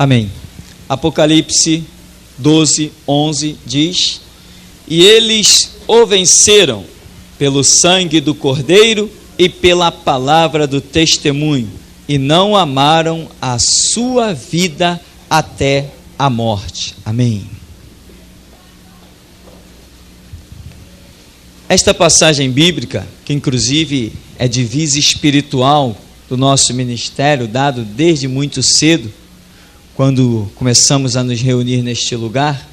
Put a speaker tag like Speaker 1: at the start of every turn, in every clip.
Speaker 1: Amém. Apocalipse 12, 11 diz: e eles o venceram pelo sangue do Cordeiro e pela palavra do testemunho, e não amaram a sua vida até a morte. Amém. Esta passagem bíblica, que inclusive é divisa espiritual do nosso ministério, dado desde muito cedo, quando começamos a nos reunir neste lugar,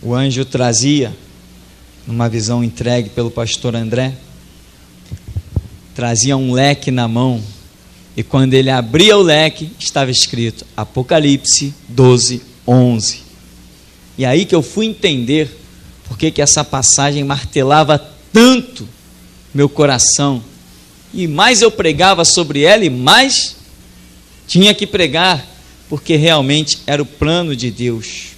Speaker 1: o anjo trazia, numa visão entregue pelo pastor André, trazia um leque na mão, e quando ele abria o leque, estava escrito Apocalipse 12, 11. E aí que eu fui entender por que essa passagem martelava tanto meu coração, e mais eu pregava sobre ela, e mais tinha que pregar, porque realmente era o plano de Deus,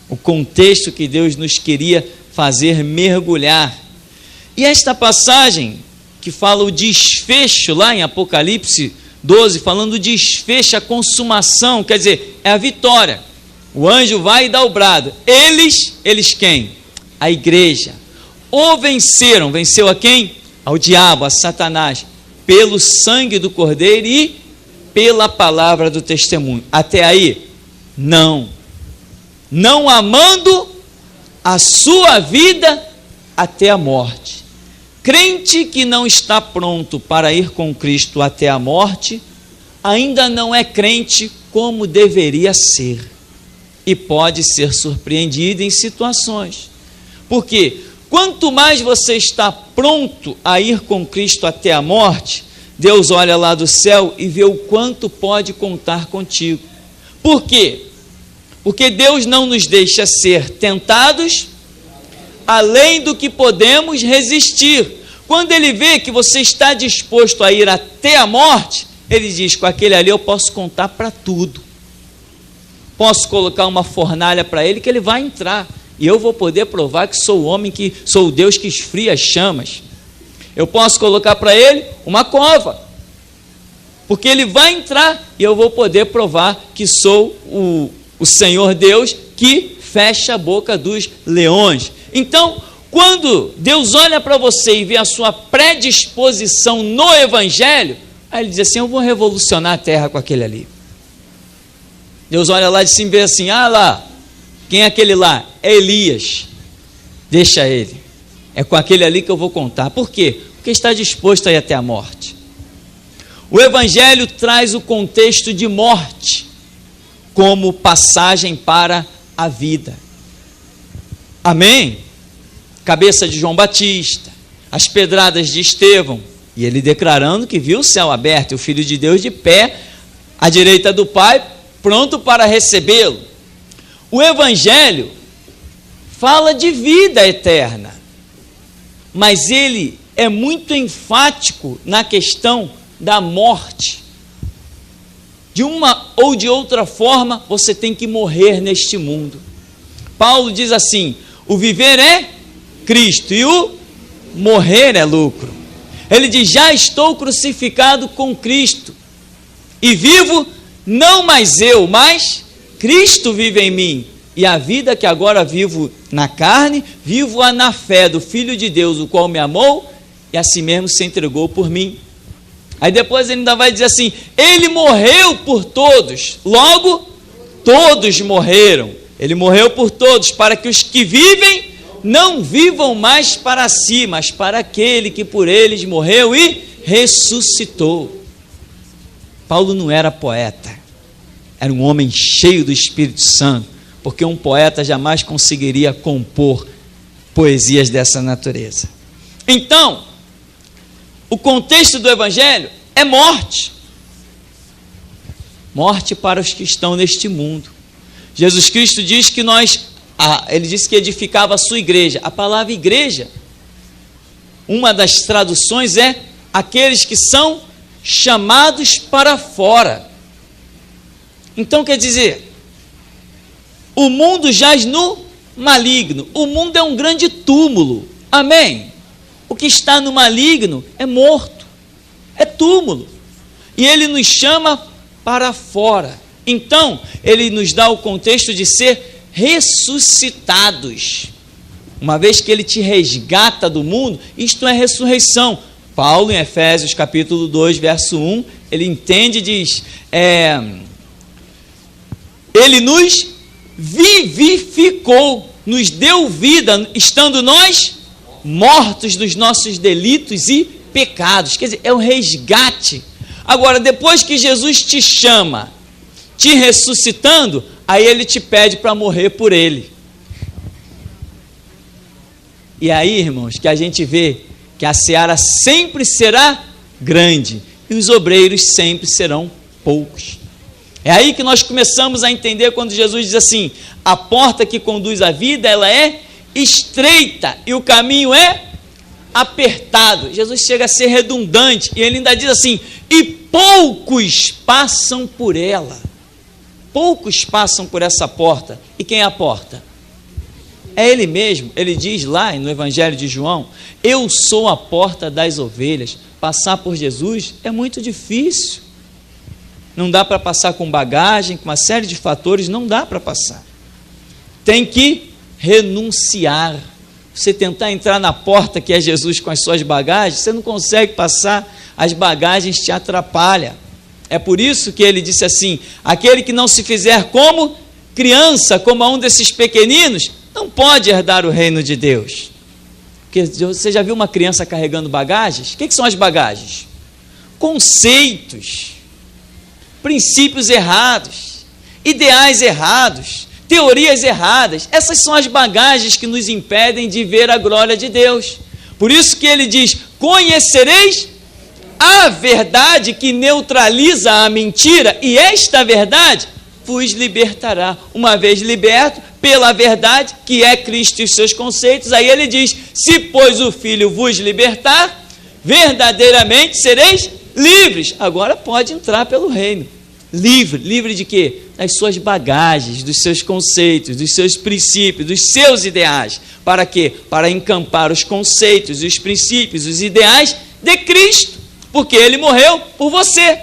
Speaker 1: o contexto que Deus nos queria fazer mergulhar. E esta passagem que fala o desfecho lá em Apocalipse 12, falando o desfecho, a consumação, quer dizer, é a vitória. O anjo vai e dá o brado. Eles quem? A igreja. O venceram. Venceu a quem? Ao diabo, a Satanás, pelo sangue do Cordeiro e pela palavra do testemunho. Até aí? Não amando a sua vida até a morte. Crente que não está pronto para ir com Cristo até a morte, ainda não é crente como deveria ser, e pode ser surpreendido em situações, porque quanto mais você está pronto a ir com Cristo até a morte, Deus olha lá do céu e vê o quanto pode contar contigo. Por quê? Porque Deus não nos deixa ser tentados além do que podemos resistir. Quando Ele vê que você está disposto a ir até a morte, Ele diz: com aquele ali eu posso contar para tudo. Posso colocar uma fornalha para ele que ele vai entrar, e eu vou poder provar que sou o homem, que sou o Deus que esfria as chamas. Eu posso colocar para ele uma cova, porque ele vai entrar, e eu vou poder provar que sou o Senhor Deus que fecha a boca dos leões. Então, quando Deus olha para você e vê a sua predisposição no Evangelho, aí Ele diz assim: eu vou revolucionar a terra com aquele ali. Deus olha lá de cima e vê assim: ah lá, quem é aquele lá? É Elias, deixa ele, é com aquele ali que eu vou contar. Por quê? Porque está disposto a ir até a morte. O Evangelho traz o contexto de morte como passagem para a vida. Amém? Cabeça de João Batista, as pedradas de Estevão, e ele declarando que viu o céu aberto e o Filho de Deus de pé à direita do Pai, pronto para recebê-lo. O Evangelho fala de vida eterna, mas ele é muito enfático na questão da morte. De uma ou de outra forma, você tem que morrer neste mundo. Paulo diz assim: o viver é Cristo e o morrer é lucro. Ele diz: já estou crucificado com Cristo, e vivo não mais eu, mas Cristo vive em mim, e a vida que agora vivo na carne, vivo-a na fé do Filho de Deus, o qual me amou e a si mesmo se entregou por mim. Aí depois ele ainda vai dizer assim: ele morreu por todos, logo todos morreram. Ele morreu por todos, para que os que vivem não vivam mais para si, mas para aquele que por eles morreu e ressuscitou. Paulo não era poeta, era um homem cheio do Espírito Santo, porque um poeta jamais conseguiria compor poesias dessa natureza. Então, o contexto do Evangelho é morte. Morte para os que estão neste mundo. Jesus Cristo diz que ele disse que edificava a sua igreja. A palavra igreja, uma das traduções é aqueles que são chamados para fora. Então quer dizer, o mundo jaz no maligno. O mundo é um grande túmulo. Amém? O que está no maligno é morto, é túmulo. E ele nos chama para fora. Então, ele nos dá o contexto de ser ressuscitados. Uma vez que ele te resgata do mundo, isto é ressurreição. Paulo, em Efésios capítulo 2, verso 1, ele entende e diz, ele nos vivificou, nos deu vida, estando nós mortos dos nossos delitos e pecados. Quer dizer, é um resgate. Agora, depois que Jesus te chama, te ressuscitando, aí ele te pede para morrer por ele. E aí, irmãos, que a gente vê que a seara sempre será grande e os obreiros sempre serão poucos. É aí que nós começamos a entender quando Jesus diz assim, a porta que conduz à vida, ela é estreita e o caminho é apertado. Jesus chega a ser redundante e ele ainda diz assim, e poucos passam por ela. Poucos passam por essa porta. E quem é a porta? É ele mesmo. Ele diz lá no Evangelho de João, eu sou a porta das ovelhas. Passar por Jesus é muito difícil. Não dá para passar com bagagem, com uma série de fatores, não dá para passar. Tem que renunciar. Você tentar entrar na porta que é Jesus com as suas bagagens, você não consegue passar, as bagagens te atrapalham. É por isso que ele disse assim, aquele que não se fizer como criança, como a um desses pequeninos, não pode herdar o reino de Deus. Porque você já viu uma criança carregando bagagens? O que são as bagagens? Conceitos, princípios errados, ideais errados, teorias erradas. Essas são as bagagens que nos impedem de ver a glória de Deus. Por isso que ele diz, conhecereis a verdade que neutraliza a mentira, e esta verdade vos libertará. Uma vez liberto pela verdade, que é Cristo e os seus conceitos, aí ele diz, se pois o Filho vos libertar, verdadeiramente sereis livres. Agora pode entrar pelo reino. Livre de quê? Das suas bagagens, dos seus conceitos, dos seus princípios, dos seus ideais. Para quê? Para encampar os conceitos, os princípios, os ideais de Cristo, porque Ele morreu por você,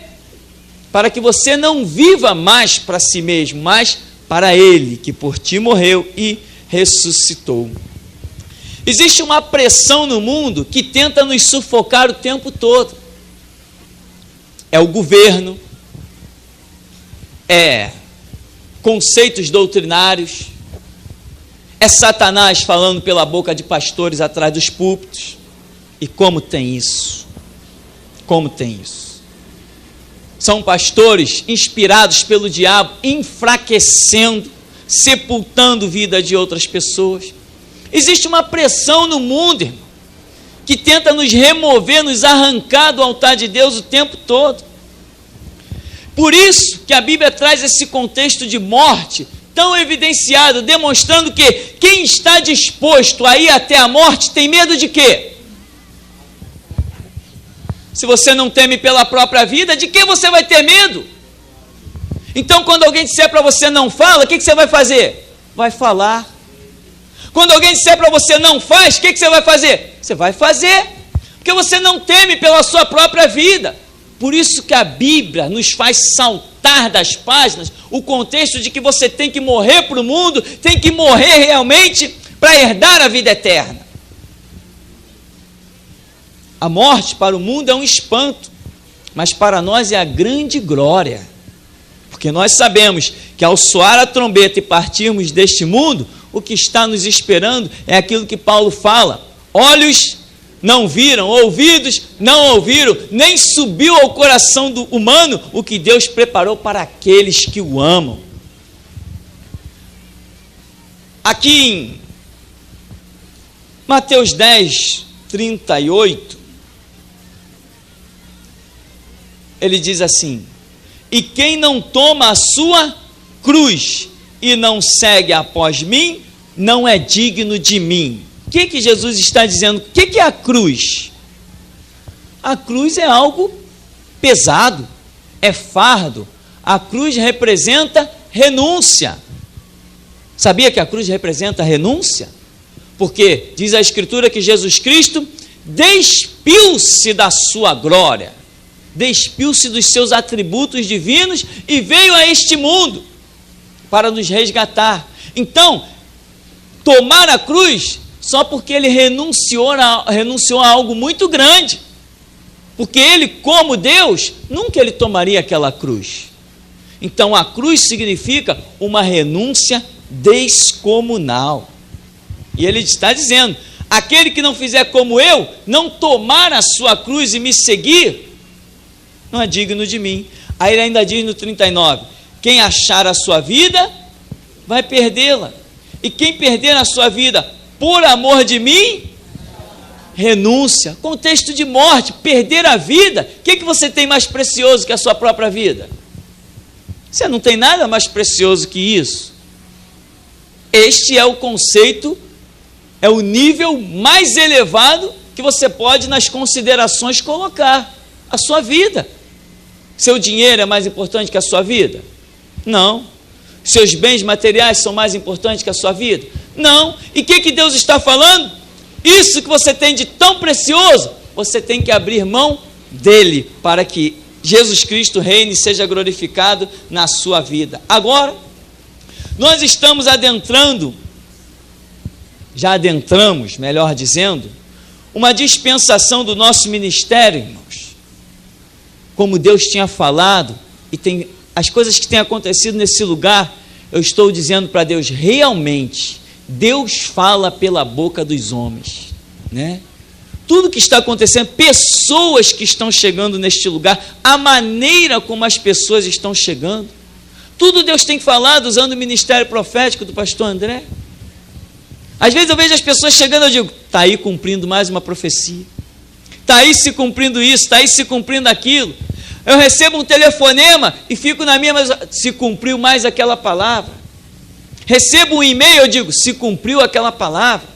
Speaker 1: para que você não viva mais para si mesmo, mas para Ele, que por ti morreu e ressuscitou. Existe uma pressão no mundo que tenta nos sufocar o tempo todo. É o governo, é conceitos doutrinários, é Satanás falando pela boca de pastores atrás dos púlpitos. E como tem isso? Como tem isso? São pastores inspirados pelo diabo, enfraquecendo, sepultando a vida de outras pessoas. Existe uma pressão no mundo, irmão, que tenta nos remover, nos arrancar do altar de Deus o tempo todo. Por isso que a Bíblia traz esse contexto de morte tão evidenciado, demonstrando que quem está disposto a ir até a morte tem medo de quê? Se você não teme pela própria vida, de que você vai ter medo? Então, quando alguém disser para você não fala, o que você vai fazer? Vai falar. Quando alguém disser para você não faz, o que você vai fazer? Você vai fazer, porque você não teme pela sua própria vida. Por isso que a Bíblia nos faz saltar das páginas o contexto de que você tem que morrer para o mundo, tem que morrer realmente para herdar a vida eterna. A morte para o mundo é um espanto, mas para nós é a grande glória, porque nós sabemos que ao soar a trombeta e partirmos deste mundo, o que está nos esperando é aquilo que Paulo fala, olhos não viram, ouvidos não ouviram, nem subiu ao coração do humano o que Deus preparou para aqueles que o amam. Aqui em Mateus 10, 38, ele diz assim, e quem não toma a sua cruz e não segue após mim, não é digno de mim. O que Jesus está dizendo? O que é a cruz? A cruz é algo pesado, é fardo. A cruz representa renúncia. Sabia que a cruz representa renúncia? Porque diz a Escritura que Jesus Cristo despiu-se da sua glória. despiu-se dos seus atributos divinos e veio a este mundo para nos resgatar. Então, tomar a cruz só porque ele renunciou a algo muito grande. Porque ele, como Deus, nunca ele tomaria aquela cruz. Então, a cruz significa uma renúncia descomunal. E ele está dizendo: aquele que não fizer como eu, não tomar a sua cruz e me seguir, não é digno de mim. Aí ele ainda diz no 39, quem achar a sua vida, vai perdê-la. E quem perder a sua vida por amor de mim, renúncia. Contexto de morte, perder a vida. O que você tem mais precioso que a sua própria vida? Você não tem nada mais precioso que isso. Este é o conceito, é o nível mais elevado que você pode nas considerações colocar. A sua vida. Seu dinheiro é mais importante que a sua vida? Não. Seus bens materiais são mais importantes que a sua vida? Não. E o que Deus está falando? Isso que você tem de tão precioso, você tem que abrir mão dele, para que Jesus Cristo reine e seja glorificado na sua vida. Agora, nós estamos já adentramos, melhor dizendo, uma dispensação do nosso ministério, irmãos. Como Deus tinha falado, e tem as coisas que têm acontecido nesse lugar, eu estou dizendo para Deus, realmente, Deus fala pela boca dos homens, né? Tudo que está acontecendo, pessoas que estão chegando neste lugar, a maneira como as pessoas estão chegando, tudo Deus tem falado usando o ministério profético do pastor André. Às vezes eu vejo as pessoas chegando, eu digo, está aí cumprindo mais uma profecia, está aí se cumprindo isso, está aí se cumprindo aquilo. Eu recebo um telefonema e fico na minha, mas se cumpriu mais aquela palavra. Recebo um e-mail, eu digo, se cumpriu aquela palavra.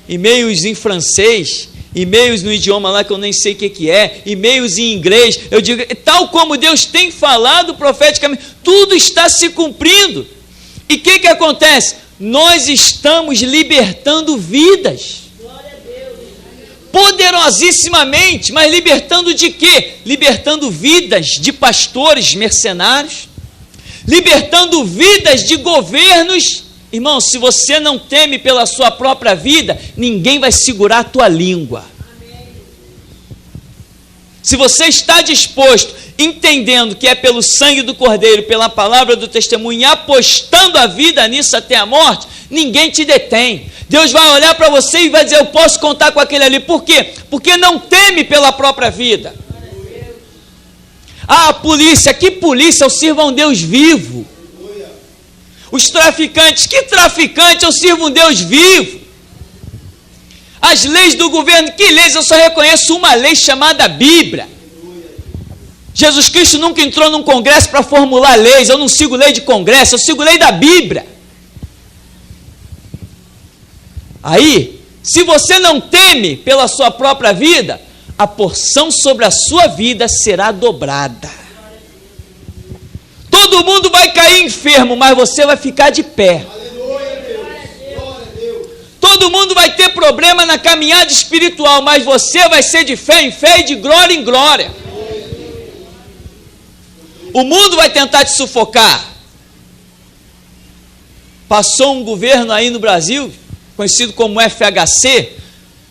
Speaker 1: E-mails em francês, e-mails no idioma lá que eu nem sei o que é, e-mails em inglês, eu digo, tal como Deus tem falado profeticamente, tudo está se cumprindo. E o que acontece? Nós estamos libertando vidas. Poderosissimamente, mas libertando de quê? Libertando vidas de pastores mercenários, libertando vidas de governos. Irmão, se você não teme pela sua própria vida, ninguém vai segurar a tua língua. Se você está disposto, entendendo que é pelo sangue do Cordeiro, pela palavra do testemunho, e apostando a vida nisso até a morte, ninguém te detém. Deus vai olhar para você e vai dizer, eu posso contar com aquele ali. Por quê? Porque não teme pela própria vida. Ah, polícia, que polícia? Eu sirvo a um Deus vivo. Os traficantes, que traficante? Eu sirvo um Deus vivo. As leis do governo, que leis? Eu só reconheço uma lei chamada Bíblia. Jesus Cristo nunca entrou num congresso para formular leis. Eu não sigo lei de congresso, eu sigo lei da Bíblia. Aí, se você não teme pela sua própria vida, a porção sobre a sua vida será dobrada. Todo mundo vai cair enfermo, mas você vai ficar de pé. Todo mundo vai ter problema na caminhada espiritual, mas você vai ser de fé em fé e de glória em glória. O mundo vai tentar te sufocar. Passou um governo aí no Brasil, conhecido como FHC,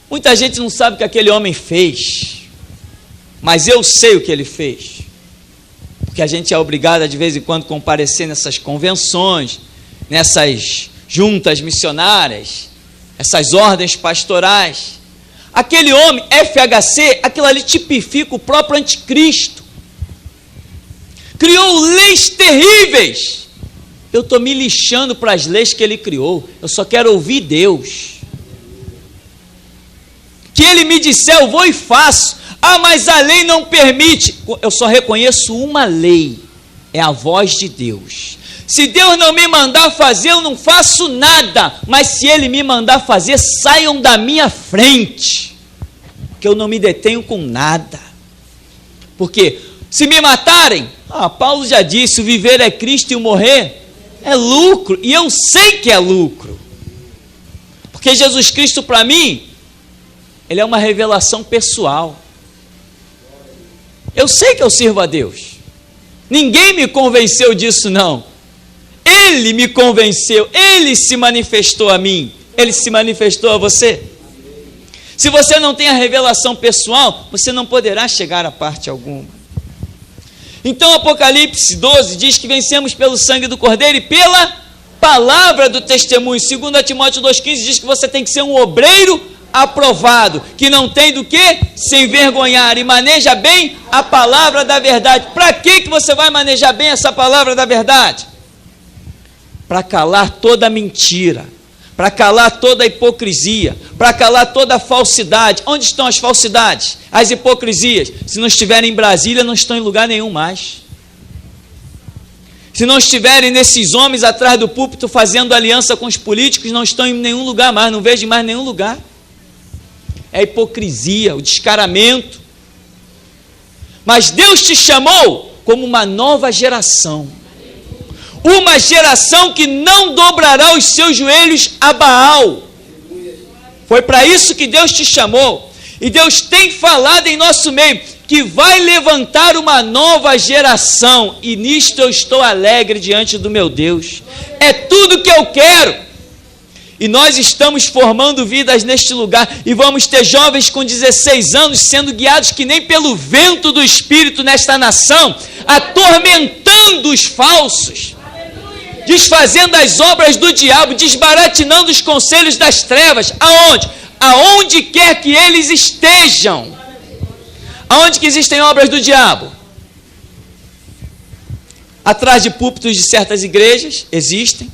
Speaker 1: muita gente não sabe o que aquele homem fez, mas eu sei o que ele fez, porque a gente é obrigado a de vez em quando comparecer nessas convenções, nessas juntas missionárias, essas ordens pastorais. Aquele homem, FHC, aquilo ali tipifica o próprio anticristo, criou leis terríveis. Eu estou me lixando para as leis que ele criou, eu só quero ouvir Deus. Que ele me disser, eu vou e faço. Ah, mas a lei não permite. Eu só reconheço uma lei, é a voz de Deus. Se Deus não me mandar fazer, eu não faço nada, mas se ele me mandar fazer, saiam da minha frente, que eu não me detenho com nada. Porque se me matarem, Paulo já disse, o viver é Cristo e o morrer é lucro, e eu sei que é lucro, porque Jesus Cristo para mim, ele é uma revelação pessoal. Eu sei que eu sirvo a Deus. Ninguém me convenceu disso, não. Ele me convenceu, Ele se manifestou a mim. Ele se manifestou a você. Se você não tem a revelação pessoal, você não poderá chegar a parte alguma. Então Apocalipse 12 diz que vencemos pelo sangue do Cordeiro e pela palavra do testemunho. 2 Timóteo 2,15 diz que você tem que ser um obreiro aprovado, que não tem do que se envergonhar e maneja bem a palavra da verdade. Para que você vai manejar bem essa palavra da verdade? Para calar toda a mentira, para calar toda a hipocrisia, para calar toda a falsidade. Onde estão as falsidades? As hipocrisias? Se não estiverem em Brasília, não estão em lugar nenhum mais. Se não estiverem nesses homens atrás do púlpito fazendo aliança com os políticos, não estão em nenhum lugar mais, não vejo em mais nenhum lugar. É a hipocrisia, o descaramento. Mas Deus te chamou como uma nova geração. Uma geração que não dobrará os seus joelhos a Baal. Foi para isso que Deus te chamou. E Deus tem falado em nosso meio que vai levantar uma nova geração. E nisto eu estou alegre diante do meu Deus. É tudo que eu quero. E nós estamos formando vidas neste lugar. E vamos ter jovens com 16 anos sendo guiados que nem pelo vento do Espírito nesta nação, atormentando os falsos, desfazendo as obras do diabo, desbaratinando os conselhos das trevas. Aonde? Aonde quer que eles estejam. Aonde que existem obras do diabo? Atrás de púlpitos de certas igrejas, existem.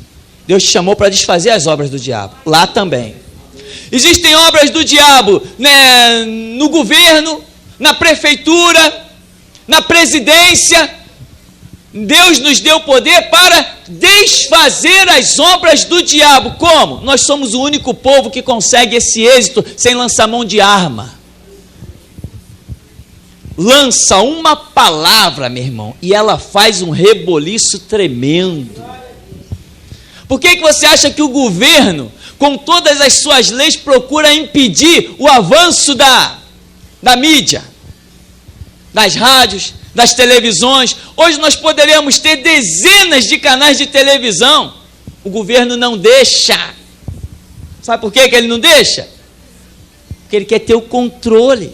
Speaker 1: Deus te chamou para desfazer as obras do diabo. Lá também. Existem obras do diabo, né, no governo, na prefeitura, na presidência. Deus nos deu poder para desfazer as obras do diabo. Como? Nós somos o único povo que consegue esse êxito sem lançar mão de arma. Lança uma palavra, meu irmão, e ela faz um reboliço tremendo. Por que você acha que o governo, com todas as suas leis, procura impedir o avanço da mídia, das rádios, das televisões? Hoje nós poderíamos ter dezenas de canais de televisão. O governo não deixa. Sabe por que ele não deixa? Porque ele quer ter o controle.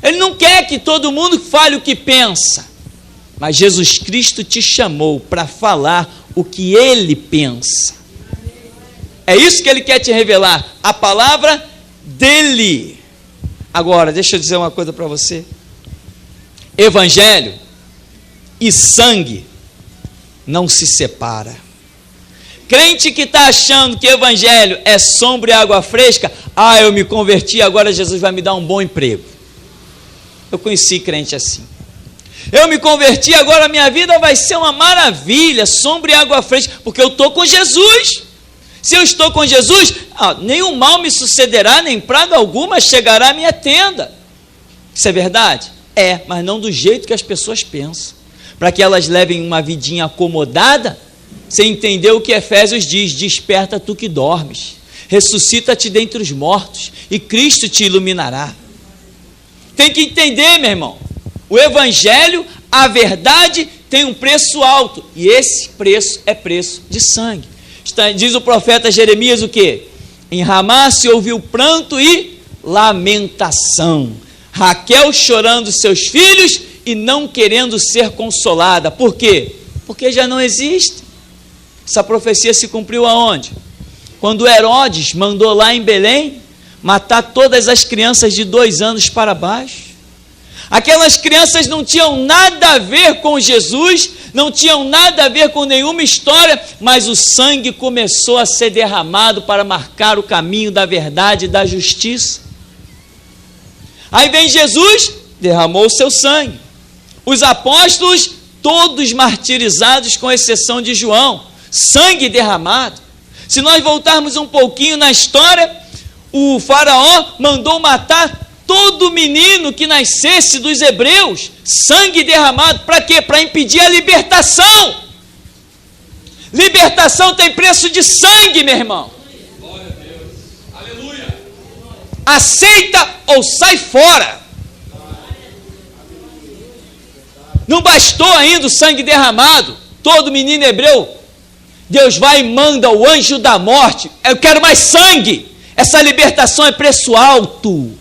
Speaker 1: Ele não quer que todo mundo fale o que pensa. Mas Jesus Cristo te chamou para falar o que Ele pensa. É isso que Ele quer te revelar. A palavra dEle. Agora, deixa eu dizer uma coisa para você. Evangelho e sangue não se separa. Crente que está achando que evangelho é sombra e água fresca, eu me converti, agora Jesus vai me dar um bom emprego. Eu conheci crente assim. Eu me converti, agora a minha vida vai ser uma maravilha, sombra e água fresca, porque eu estou com Jesus. Se eu estou com Jesus, nenhum mal me sucederá, nem praga alguma chegará à minha tenda. Isso é verdade? É, mas não do jeito que as pessoas pensam. Para que elas levem uma vidinha acomodada, sem entender o que Efésios diz: desperta tu que dormes, ressuscita-te dentre os mortos, e Cristo te iluminará. Tem que entender, meu irmão, o evangelho, a verdade, tem um preço alto, e esse preço é preço de sangue. Diz o profeta Jeremias o quê? Em Ramá se ouviu pranto e lamentação, Raquel chorando seus filhos e não querendo ser consolada. Por quê? Porque já não existe. Essa profecia se cumpriu aonde? Quando Herodes mandou lá em Belém matar todas as crianças de 2 anos para baixo. Aquelas crianças não tinham nada a ver com Jesus, não tinham nada a ver com nenhuma história, mas o sangue começou a ser derramado para marcar o caminho da verdade e da justiça. Aí vem Jesus, derramou o seu sangue. Os apóstolos, todos martirizados, com exceção de João, sangue derramado. Se nós voltarmos um pouquinho na história, o faraó mandou matar todo menino que nascesse dos hebreus, sangue derramado, para quê? Para impedir a libertação. Libertação tem preço de sangue, meu irmão. Glória a Deus. Aleluia. Aceita ou sai fora. Não bastou ainda o sangue derramado, todo menino hebreu, Deus vai e manda o anjo da morte. Eu quero mais sangue, essa libertação é preço alto.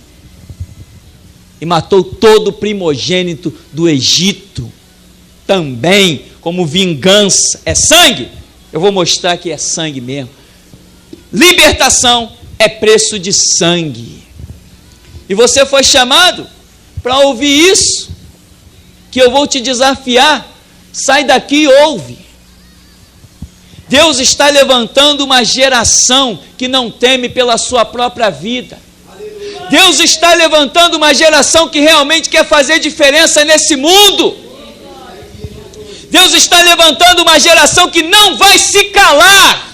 Speaker 1: E matou todo o primogênito do Egito, também como vingança. É sangue? Eu vou mostrar que é sangue mesmo. Libertação é preço de sangue. E você foi chamado para ouvir isso, que eu vou te desafiar. Sai daqui e ouve. Deus está levantando uma geração que não teme pela sua própria vida. Deus está levantando uma geração que realmente quer fazer diferença nesse mundo. Deus está levantando uma geração que não vai se calar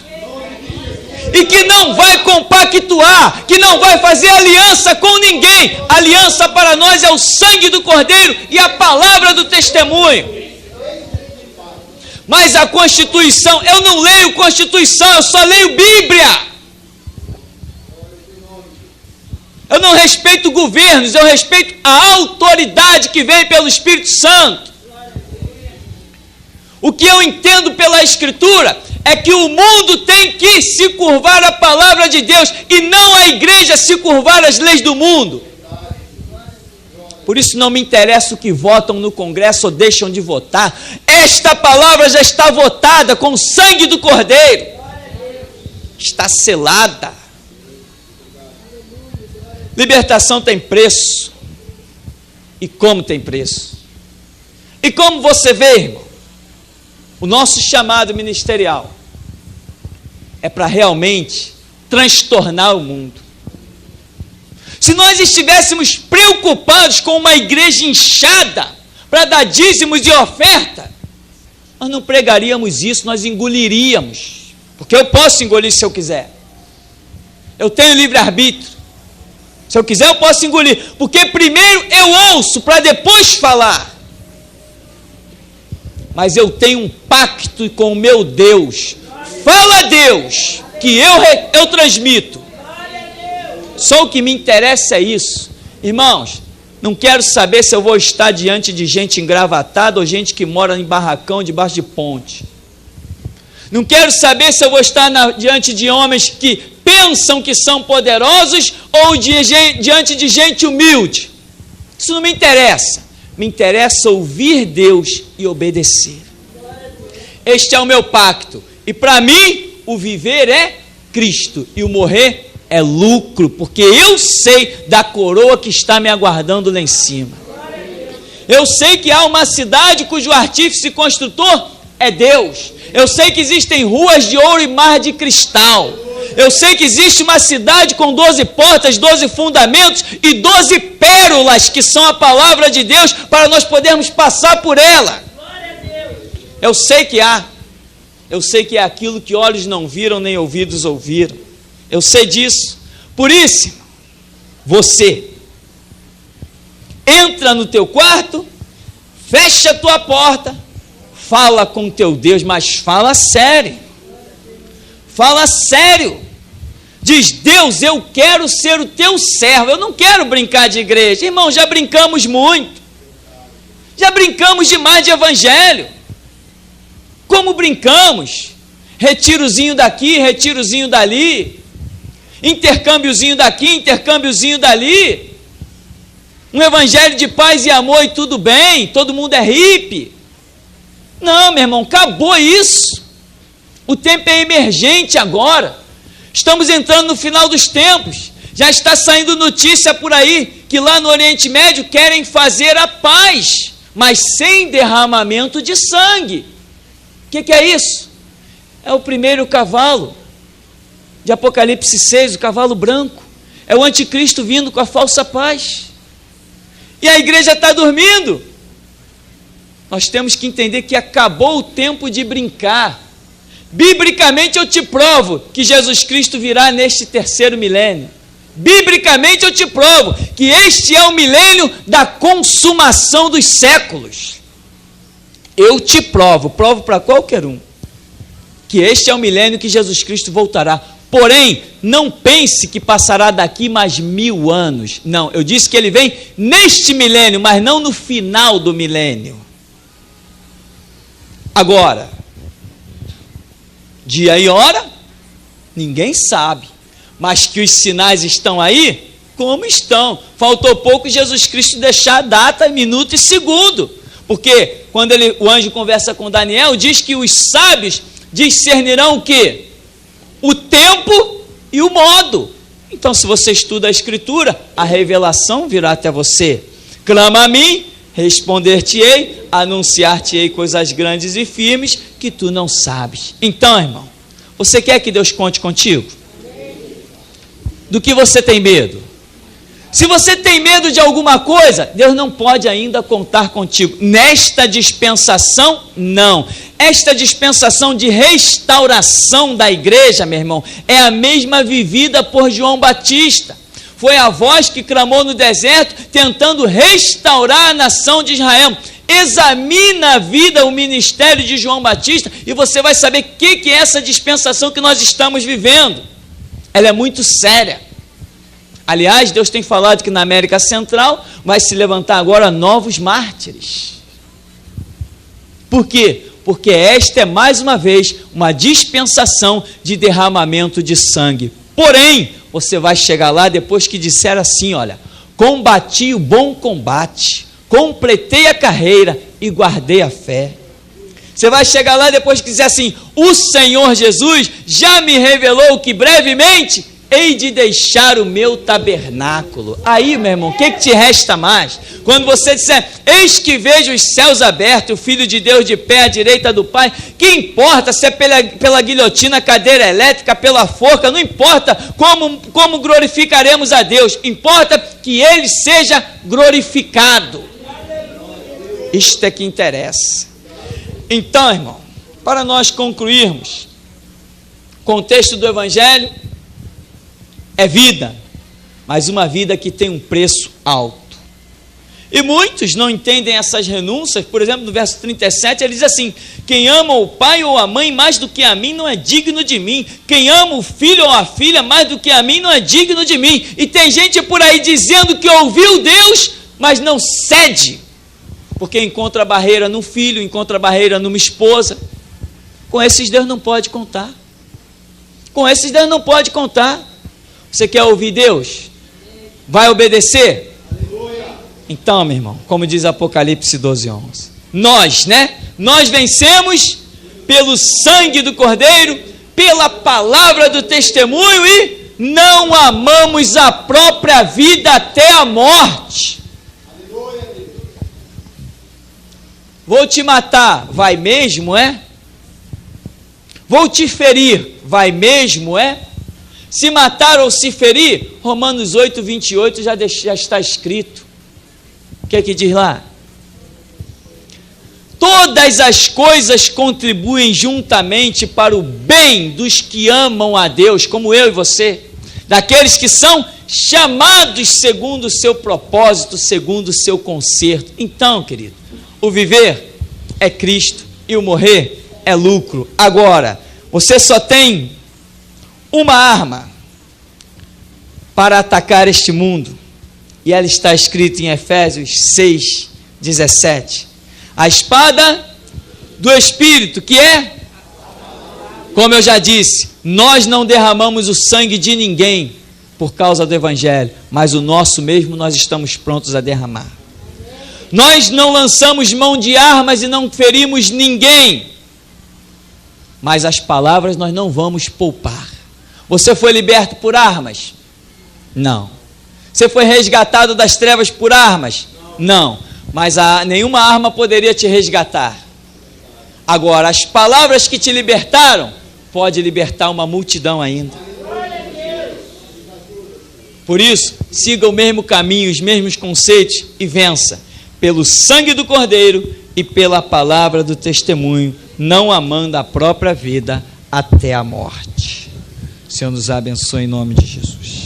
Speaker 1: e que não vai compactuar, que não vai fazer aliança com ninguém. Aliança para nós é o sangue do Cordeiro e a palavra do testemunho. Mas a Constituição, eu não leio Constituição, eu só leio Bíblia. Eu não respeito governos, eu respeito a autoridade que vem pelo Espírito Santo. O que eu entendo pela Escritura é que o mundo tem que se curvar à palavra de Deus e não a igreja se curvar às leis do mundo. Por isso não me interessa o que votam no Congresso ou deixam de votar. Esta palavra já está votada com o sangue do Cordeiro. Está selada. Libertação tem preço. E como tem preço? E como você vê, irmão? O nosso chamado ministerial é para realmente transtornar o mundo. Se nós estivéssemos preocupados com uma igreja inchada para dar dízimos e oferta, nós não pregaríamos isso, nós engoliríamos. Porque eu posso engolir se eu quiser. Eu tenho livre-arbítrio. Se eu quiser, eu posso engolir. Porque primeiro eu ouço para depois falar. Mas eu tenho um pacto com o meu Deus. Fala, Deus, que eu transmito. Só o que me interessa é isso. Irmãos, não quero saber se eu vou estar diante de gente engravatada ou gente que mora em barracão debaixo de ponte. Não quero saber se eu vou estar diante de homens que pensam que são poderosos ou diante de gente humilde. Isso não me interessa. Me interessa ouvir Deus e obedecer. Este é o meu pacto. E para mim, o viver é Cristo e o morrer é lucro, porque eu sei da coroa que está me aguardando lá em cima. Eu sei que há uma cidade cujo artífice e construtor é Deus. Eu sei que existem ruas de ouro e mar de cristal. Eu sei que existe uma cidade com 12 portas, 12 fundamentos e 12 pérolas, que são a palavra de Deus, para nós podermos passar por ela. Eu sei que há. Eu sei que é aquilo que olhos não viram, nem ouvidos ouviram. Eu sei disso. Por isso, você entra no teu quarto, fecha a tua porta, fala com teu Deus, mas fala sério. Fala sério. Diz: Deus, eu quero ser o teu servo, eu não quero brincar de igreja. Irmão, já brincamos muito. Já brincamos demais de evangelho. Como brincamos? Retirozinho daqui, retirozinho dali. Intercâmbiozinho daqui, intercâmbiozinho dali. Um evangelho de paz e amor e tudo bem, todo mundo é hippie. Não, meu irmão, acabou isso. O tempo é emergente agora. Estamos entrando no final dos tempos. Já está saindo notícia por aí que lá no Oriente Médio querem fazer a paz, mas sem derramamento de sangue. O que é isso? É o primeiro cavalo de Apocalipse 6, o cavalo branco. É o anticristo vindo com a falsa paz. E a igreja está dormindo. Nós temos que entender que acabou o tempo de brincar. Biblicamente eu te provo que Jesus Cristo virá neste terceiro milênio. Biblicamente eu te provo que este é o milênio da consumação dos séculos. Eu te provo para qualquer um, que este é o milênio que Jesus Cristo voltará. Porém, não pense que passará daqui mais 1000 anos. Não, eu disse que ele vem neste milênio, mas não no final do milênio. Agora, dia e hora, ninguém sabe, mas que os sinais estão aí, como estão. Faltou pouco Jesus Cristo deixar a data, minuto e segundo, porque quando o anjo conversa com Daniel, diz que os sábios discernirão o quê? O tempo e o modo. Então, se você estuda a Escritura, a revelação virá até você. Clama a mim, responder-te-ei, anunciar-te-ei coisas grandes e firmes que tu não sabes. Então, irmão, você quer que Deus conte contigo? Do que você tem medo? Se você tem medo de alguma coisa, Deus não pode ainda contar contigo. Nesta dispensação, não. Esta dispensação de restauração da igreja, meu irmão, é a mesma vivida por João Batista. Foi a voz que clamou no deserto, tentando restaurar a nação de Israel. Examina a vida, o ministério de João Batista, e você vai saber o que é essa dispensação que nós estamos vivendo. Ela é muito séria. Aliás, Deus tem falado que na América Central vai se levantar agora novos mártires. Por quê? Porque esta é mais uma vez uma dispensação de derramamento de sangue. Porém, você vai chegar lá depois que disser assim, olha, combati o bom combate, completei a carreira e guardei a fé. Você vai chegar lá depois que dizer assim, o Senhor Jesus já me revelou que brevemente hei de deixar o meu tabernáculo. Aí, meu irmão, o que te resta mais? Quando você disser, eis que vejo os céus abertos, o Filho de Deus de pé à direita do Pai, que importa se é pela guilhotina, cadeira elétrica, pela forca, não importa como glorificaremos a Deus, importa que Ele seja glorificado. Isto é que interessa. Então, irmão, para nós concluirmos, o contexto do Evangelho é vida, mas uma vida que tem um preço alto. E muitos não entendem essas renúncias. Por exemplo, no verso 37, ele diz assim, quem ama o pai ou a mãe mais do que a mim não é digno de mim. Quem ama o filho ou a filha mais do que a mim não é digno de mim. E tem gente por aí dizendo que ouviu Deus, mas não cede, porque encontra barreira no filho, encontra barreira numa esposa. Com esses Deus não pode contar. Com esses Deus não pode contar. Você quer ouvir Deus? Vai obedecer? Então, meu irmão, como diz Apocalipse 12:11, nós vencemos pelo sangue do Cordeiro, pela palavra do testemunho e não amamos a própria vida até a morte. Vou te matar, vai mesmo, é? Vou te ferir, vai mesmo, é? Se matar ou se ferir, Romanos 8:28 já está escrito. O que é que diz lá? Todas as coisas contribuem juntamente para o bem dos que amam a Deus, como eu e você, daqueles que são chamados segundo o seu propósito, segundo o seu conserto. Então, querido, o viver é Cristo e o morrer é lucro. Agora, você só tem uma arma para atacar este mundo, e ela está escrita em Efésios 6:17. A espada do Espírito, que é, como eu já disse, nós não derramamos o sangue de ninguém por causa do Evangelho, mas o nosso mesmo nós estamos prontos a derramar. Nós não lançamos mão de armas e não ferimos ninguém, mas as palavras nós não vamos poupar. Você foi liberto por armas? Não. Você foi resgatado das trevas por armas? Não. Mas nenhuma arma poderia te resgatar. Agora, as palavras que te libertaram, pode libertar uma multidão ainda. Por isso, siga o mesmo caminho, os mesmos conceitos e vença. Pelo sangue do Cordeiro e pela palavra do testemunho, não amando a própria vida até a morte. O Senhor nos abençoe em nome de Jesus.